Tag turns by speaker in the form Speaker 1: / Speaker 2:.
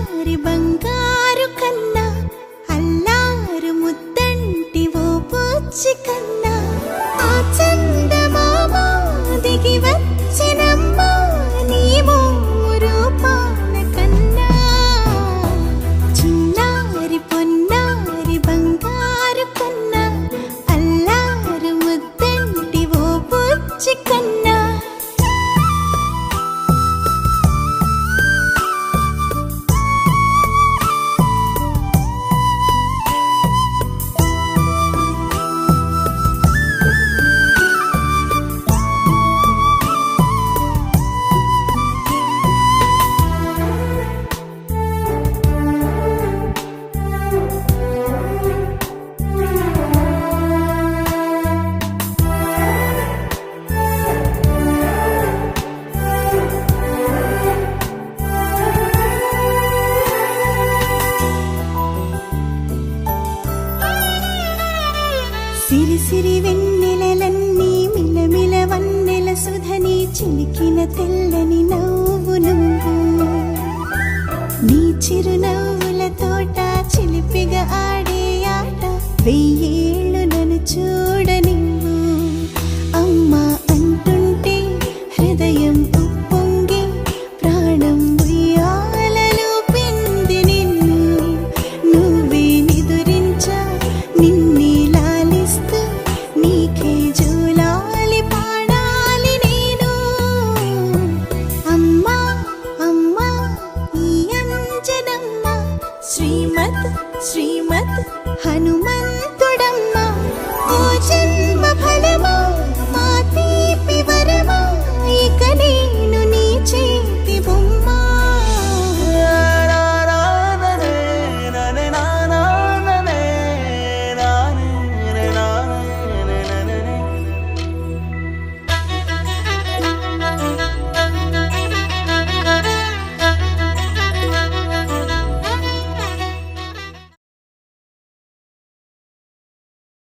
Speaker 1: చిన్నారి బంగారు కన్నా అల్లారు ముద్దంటి ఓ పూచి కన్నా ఆ చందమామ దిగి వచ్చినమ్మా నీ రూపాల కన్నా చిన్నారి పొన్నారి బంగారు కన్నా అల్లారు ముద్దంటి ఓ పూచి కన్నా సిరి సిరి వెన్నెలలన్నీ మిలమిల వన్నెల సుధని చిలికిన తెల్లని నవ్వు నువ్వు నీ చిరునవ్వుల తోట చిలిపిగా ఆడే ఆట వెయ్యేళ్ళు నన్ను చూడ నువ్వు అమ్మా అంటుంటే హృదయం ఉప్పొంగి ప్రాణం ఉయ్యాలలో పిండి నిన్ను నువ్వే నిదురించా నిన్నే నీకే జూలాలి పాడాలి నేను అమ్మా అమ్మా ఈ అంజనమ్మ శ్రీమత్ శ్రీమత్ హనుమంతు